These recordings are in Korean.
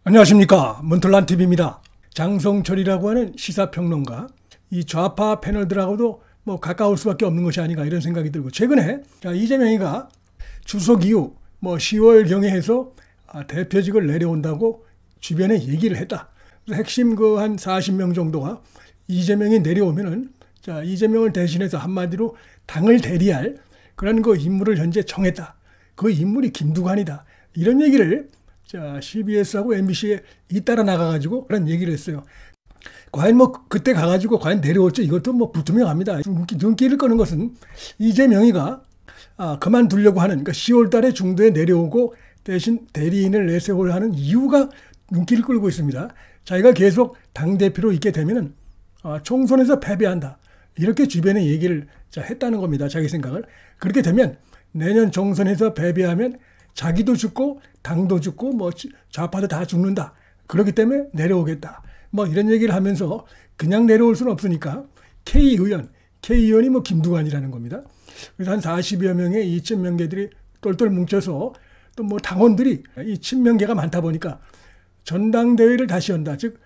안녕하십니까, 문틀란TV입니다. 장성철이라고 하는 시사평론가, 이 좌파 패널들하고도 가까울 수밖에 없는 것이 아닌가 이런 생각이 들고, 최근에 이재명이가 추석 이후 10월경에 해서 대표직을 내려온다고 주변에 얘기를 했다. 핵심 한 40명 정도가 이재명이 내려오면은 이재명을 대신해서 한마디로 당을 대리할 그런 인물을 현재 정했다. 그 인물이 김두관이다. 이런 얘기를 CBS하고 MBC에 잇따라 나가가지고 그런 얘기를 했어요. 과연 그때 가가지고 과연 내려올지 이것도 불투명합니다. 눈길을 끄는 것은 이재명이가 그만두려고 하는, 그러니까 10월 달에 중도에 내려오고 대신 대리인을 내세우려 하는 이유가 눈길을 끌고 있습니다. 자기가 계속 당대표로 있게 되면은 총선에서 패배한다. 이렇게 주변에 얘기를 했다는 겁니다. 자기 생각을. 그렇게 되면 내년 총선에서 패배하면 자기도 죽고 당도 죽고 좌파도 다 죽는다. 그렇기 때문에 내려오겠다. 이런 얘기를 하면서 그냥 내려올 수는 없으니까 K의원이 김두관이라는 겁니다. 그래서 한 40여 명의 이 친명계들이 똘똘 뭉쳐서 또 당원들이 이 친명계가 많다 보니까 전당대회를 다시 한다. 즉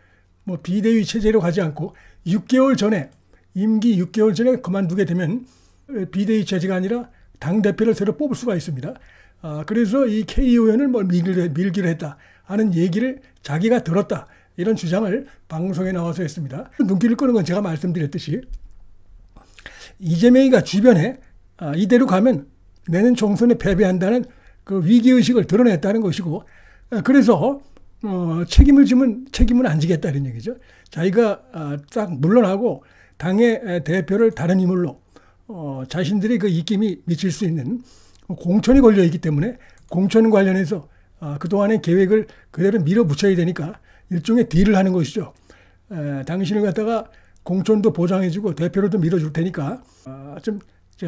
비대위 체제로 가지 않고 6개월 전에, 임기 6개월 전에 그만두게 되면 비대위 체제가 아니라 당대표를 새로 뽑을 수가 있습니다. 그래서 이 K의원을 밀기로 했다 하는 얘기를 자기가 들었다. 이런 주장을 방송에 나와서 했습니다. 눈길을 끄는 건 제가 말씀드렸듯이 이재명이가 주변에 이대로 가면 내년 총선에 패배한다는 그 위기의식을 드러냈다는 것이고, 그래서 책임을 지면 책임은 안 지겠다 이런 얘기죠. 자기가 딱 물러나고 당의 대표를 다른 인물로 자신들의 그 입김이 미칠 수 있는 공천이 걸려 있기 때문에 공천 관련해서 그동안의 계획을 그대로 밀어붙여야 되니까 일종의 딜을 하는 것이죠. 당신을 갖다가 공천도 보장해주고 대표로도 밀어줄 테니까 좀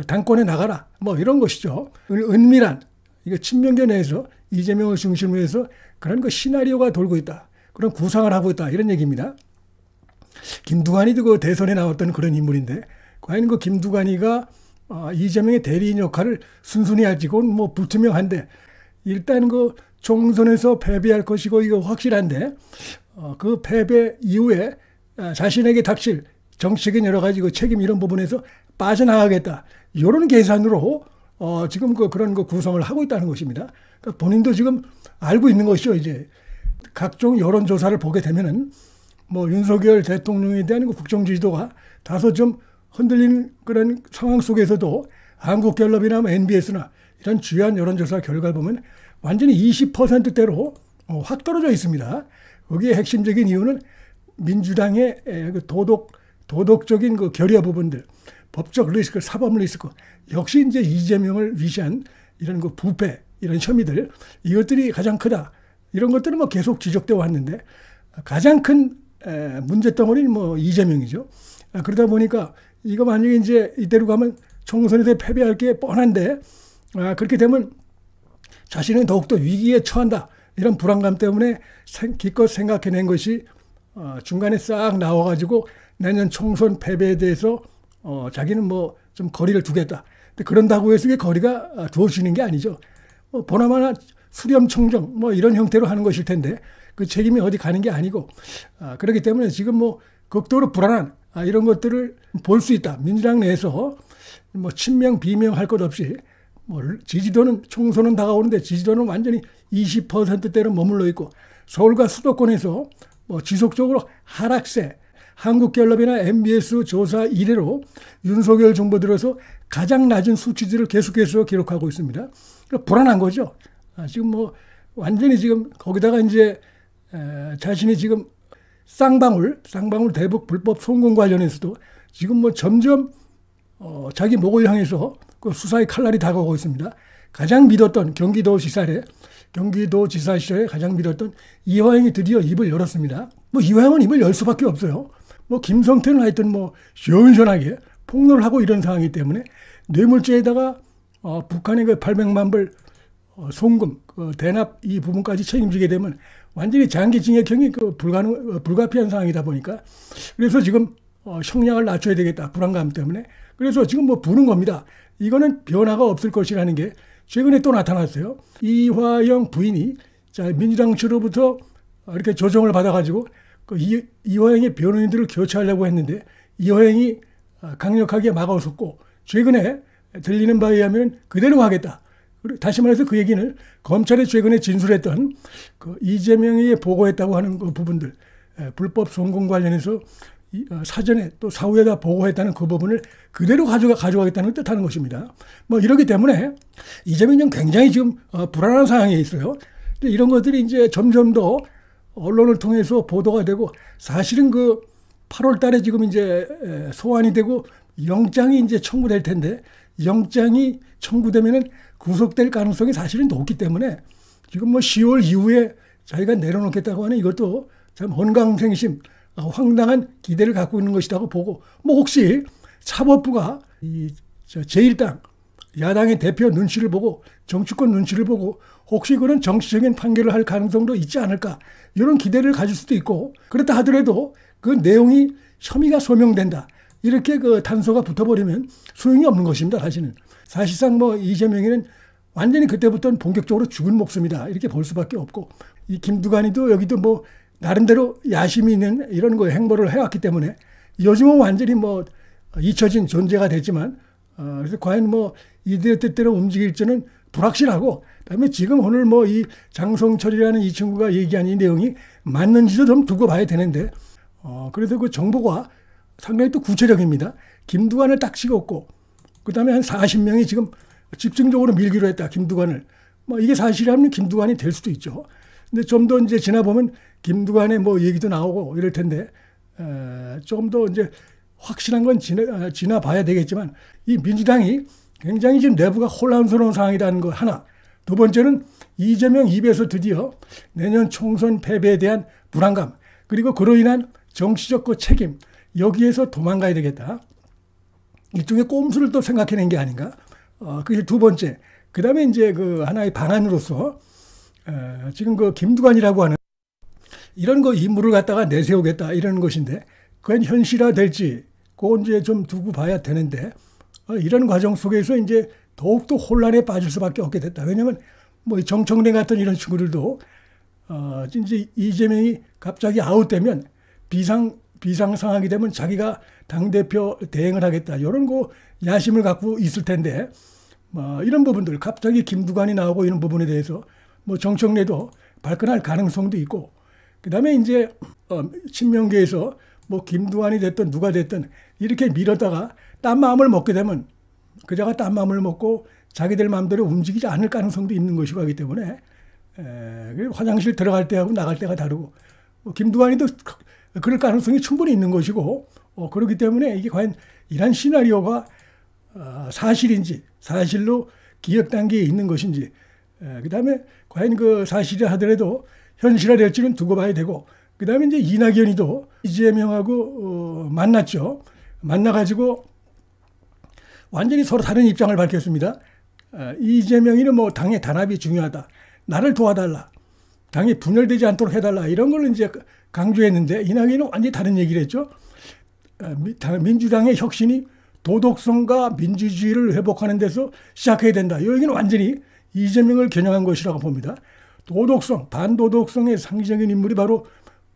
당권에 나가라. 이런 것이죠. 은밀한 이거 친명계 내에서 이재명을 중심으로 해서 그런 시나리오가 돌고 있다. 그런 구상을 하고 있다. 이런 얘기입니다. 김두관이도 그 대선에 나왔던 그런 인물인데 과연 김두관이가 이재명의 대리인 역할을 순순히 할지 그건 불투명한데, 일단 총선에서 패배할 것이고 이거 확실한데 그 패배 이후에 자신에게 닥칠 정치적인 여러 가지 책임 이런 부분에서 빠져나가겠다. 이런 계산으로 지금 그런 구성을 하고 있다는 것입니다. 그러니까 본인도 지금 알고 있는 것이죠. 이제 각종 여론조사를 보게 되면은 윤석열 대통령에 대한 국정 지지도가 다소 좀 흔들리는 그런 상황 속에서도 한국갤럽이나 MBS나 이런 주요한 여론조사 결과를 보면 완전히 20%대로 확 떨어져 있습니다. 거기에 핵심적인 이유는 민주당의 도덕적인 결여 부분들, 법적 리스크, 사법 리스크, 역시 이제 이재명을 위시한 이런 부패, 이런 혐의들, 이것들이 가장 크다. 이런 것들은 계속 지적되어 왔는데 가장 큰 문제덩어리는 이재명이죠. 그러다 보니까 이거 만약에 이제 이대로 가면 총선에서 패배할 게 뻔한데 그렇게 되면 자신은 더욱더 위기에 처한다. 이런 불안감 때문에 기껏 생각해낸 것이 중간에 싹 나와가지고 내년 총선 패배에 대해서 자기는 좀 거리를 두겠다. 근데 그런다고 해서 이게 거리가 두어지는 게 아니죠. 보나마나 수렴청정 이런 형태로 하는 것일 텐데 그 책임이 어디 가는 게 아니고, 그렇기 때문에 지금 극도로 불안한 이런 것들을 볼 수 있다. 민주당 내에서 친명 비명 할 것 없이 지지도는, 총선은 다가오는데 지지도는 완전히 20%대로 머물러 있고 서울과 수도권에서 지속적으로 하락세, 한국갤럽이나 MBS 조사 이래로 윤석열 정부 들어서 가장 낮은 수치들을 계속해서 기록하고 있습니다. 그러니까 불안한 거죠. 지금 완전히 지금 거기다가 이제 자신이 지금 쌍방울 대북 불법 송금 관련해서도 지금 점점 자기 목을 향해서 수사의 칼날이 다가오고 있습니다. 가장 믿었던 경기도지사 시절에 가장 믿었던 이화영이 드디어 입을 열었습니다. 이화영은 입을 열 수밖에 없어요. 김성태는 하여튼 시원시원하게 폭로를 하고 이런 상황이기 때문에 뇌물죄에다가 북한의 800만 불 송금, 대납 이 부분까지 책임지게 되면 완전히 장기징역형이 불가피한 상황이다 보니까, 그래서 지금 형량을 낮춰야 되겠다. 불안감 때문에. 그래서 지금 부는 겁니다. 이거는 변화가 없을 것이라는 게 최근에 또 나타났어요. 이화영 부인이 민주당 측으로부터 이렇게 조정을 받아가지고 그 이화영의 변호인들을 교체하려고 했는데 이화영이 강력하게 막아섰고 최근에 들리는 바에 의하면 그대로 하겠다. 다시 말해서 그 얘기는 검찰이 최근에 진술했던 그 이재명이 보고했다고 하는 그 부분들, 불법 송금 관련해서 사전에 또 사후에다 보고했다는 그 부분을 그대로 가져가겠다는 뜻하는 것입니다. 뭐 이러기 때문에 이재명은 굉장히 지금 불안한 상황에 있어요. 이런 것들이 이제 점점 더 언론을 통해서 보도가 되고 사실은 그 8월 달에 지금 이제 소환이 되고 영장이 이제 청구될 텐데 영장이 청구되면은 구속될 가능성이 사실은 높기 때문에 지금 뭐 10월 이후에 자기가 내려놓겠다고 하는 이것도 참 헌강생심 황당한 기대를 갖고 있는 것이라고 보고 뭐 혹시 사법부가 이 제1당 야당의 대표 눈치를 보고 정치권 눈치를 보고 혹시 그런 정치적인 판결을 할 가능성도 있지 않을까 이런 기대를 가질 수도 있고 그렇다 하더라도 그 내용이 혐의가 소명된다 이렇게 그 단서가 붙어버리면 소용이 없는 것입니다. 사실상 뭐 이재명이는 완전히 그때부터는 본격적으로 죽은 목숨이다 이렇게 볼 수밖에 없고 이 김두관이도 여기도 뭐 나름대로 야심이 있는 이런 거 행보를 해왔기 때문에 요즘은 완전히 뭐 잊혀진 존재가 됐지만 그래서 과연 뭐 이들의 뜻대로 움직일지는 불확실하고 그다음에 지금 오늘 뭐 이 장성철이라는 이 친구가 얘기한 이 내용이 맞는지도 좀 두고 봐야 되는데 그래도 그 정보가 상당히 또 구체적입니다. 김두관을 딱 찍었고 그다음에 한 40명이 지금 집중적으로 밀기로 했다. 김두관을. 뭐 이게 사실이라면 김두관이 될 수도 있죠. 근데 좀 더 이제 지나보면 김두관의 뭐 얘기도 나오고 이럴 텐데 조금 더 이제 확실한 건 지나봐야 되겠지만 이 민주당이 굉장히 지금 내부가 혼란스러운 상황이라는 거 하나. 두 번째는 이재명 입에서 드디어 내년 총선 패배에 대한 불안감 그리고 그로 인한 정치적 그 책임 여기에서 도망가야 되겠다. 일종의 꼼수를 또 생각해낸 게 아닌가. 그게 두 번째. 그 다음에 이제 그 하나의 방안으로서 지금 그 김두관이라고 하는 이런 거 임무를 갖다가 내세우겠다 이런 것인데 그건 현실화될지 그건 이제 좀 두고 봐야 되는데 이런 과정 속에서 이제 더욱더 혼란에 빠질 수밖에 없게 됐다. 왜냐하면 뭐 정청래 같은 이런 친구들도 이제 이재명이 갑자기 아웃되면 비상 상황이 되면 자기가 당대표 대행을 하겠다. 이런 거 야심을 갖고 있을 텐데 이런 부분들 갑자기 김두관이 나오고 이런 부분에 대해서 뭐 정청래도 발끈할 가능성도 있고 그다음에 이제 친명계에서 뭐 김두관이 됐든 누가 됐든 이렇게 밀었다가 딴 마음을 먹게 되면 그자가 딴 마음을 먹고 자기들 마음대로 움직이지 않을 가능성도 있는 것이고 하기 때문에 화장실 들어갈 때하고 나갈 때가 다르고 김두관이도 그럴 가능성이 충분히 있는 것이고 그렇기 때문에 이게 과연 이런 시나리오가 사실인지 사실로 기획 단계에 있는 것인지 그다음에 과연 그 사실이 하더라도 현실화될지는 두고 봐야 되고 그다음에 이제 이낙연이도 이재명하고 만났죠. 만나가지고 완전히 서로 다른 입장을 밝혔습니다. 이재명이는 뭐 당의 단합이 중요하다. 나를 도와달라. 당이 분열되지 않도록 해달라. 이런 걸 이제 강조했는데 이낙연은 완전히 다른 얘기를 했죠. 민주당의 혁신이 도덕성과 민주주의를 회복하는 데서 시작해야 된다. 이 얘기는 완전히 이재명을 겨냥한 것이라고 봅니다. 도덕성, 반도덕성의 상징적인 인물이 바로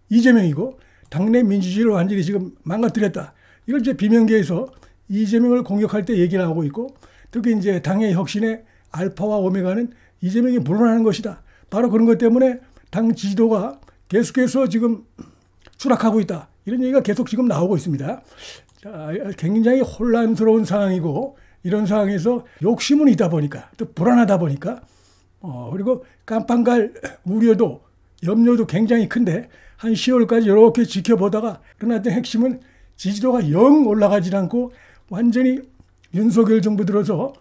이재명이고 당내 민주주의를 완전히 지금 망가뜨렸다. 이걸 이제 비명계에서 이재명을 공격할 때 얘기 나오고 있고 특히 이제 당의 혁신의 알파와 오메가는 이재명이 물러나는 것이다. 바로 그런 것 때문에 당 지지도가 계속해서 지금 추락하고 있다. 이런 얘기가 계속 지금 나오고 있습니다. 자, 굉장히 혼란스러운 상황이고 이런 상황에서 욕심은 있다 보니까 또 불안하다 보니까 그리고 깜빵갈 우려도 염려도 굉장히 큰데 한 10월까지 이렇게 지켜보다가 그러나 핵심은 지지도가 영 올라가지 않고 완전히 윤석열 정부 들어서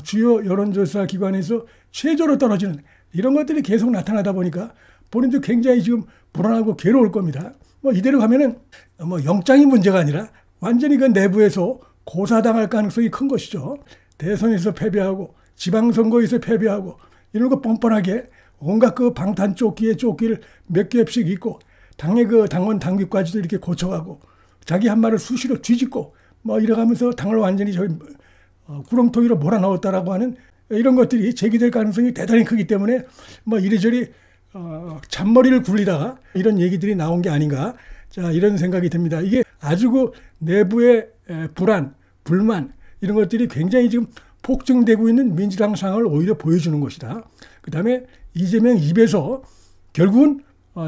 주요 여론조사 기관에서 최저로 떨어지는 이런 것들이 계속 나타나다 보니까 본인도 굉장히 지금 불안하고 괴로울 겁니다. 뭐 이대로 가면은 뭐 영장이 문제가 아니라 완전히 그 내부에서 고사당할 가능성이 큰 것이죠. 대선에서 패배하고 지방선거에서 패배하고 이런 거 뻔뻔하게 온갖 그 방탄조끼에 조끼를 몇 겹씩 입고 당의 그 당원 당규까지도 이렇게 고쳐가고 자기 한 말을 수시로 뒤집고 뭐 이래가면서 당을 완전히 저희 구렁텅이로 몰아넣었다라고 하는 이런 것들이 제기될 가능성이 대단히 크기 때문에 뭐 이리저리 잔머리를 굴리다가 이런 얘기들이 나온 게 아닌가. 자, 이런 생각이 듭니다. 이게 아주 그 내부의 불안, 불만 이런 것들이 굉장히 지금 폭증되고 있는 민주당 상황을 오히려 보여주는 것이다. 그 다음에 이재명 입에서 결국은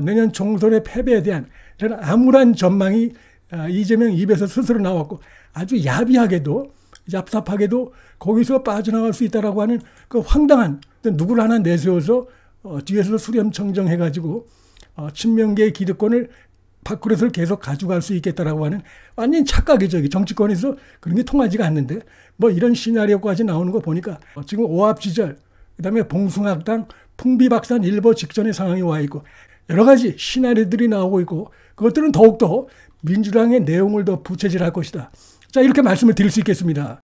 내년 총선의 패배에 대한 이런 암울한 전망이 이재명 입에서 스스로 나왔고 아주 야비하게도 얍삽하게도 거기서 빠져나갈 수 있다라고 하는 그 황당한 누구를 하나 내세워서 뒤에서 수렴청정해가지고 친명계의 기득권을 밥그릇을 계속 가져갈 수 있겠다라고 하는 완전 착각이죠. 정치권에서 그런 게 통하지가 않는데 뭐 이런 시나리오까지 나오는 거 보니까 지금 오합지졸 그다음에 봉숭아학당 풍비박산 일보 직전의 상황이 와 있고 여러 가지 시나리오들이 나오고 있고 그것들은 더욱더 민주당의 내용을 더 부채질할 것이다. 자, 이렇게 말씀을 드릴 수 있겠습니다.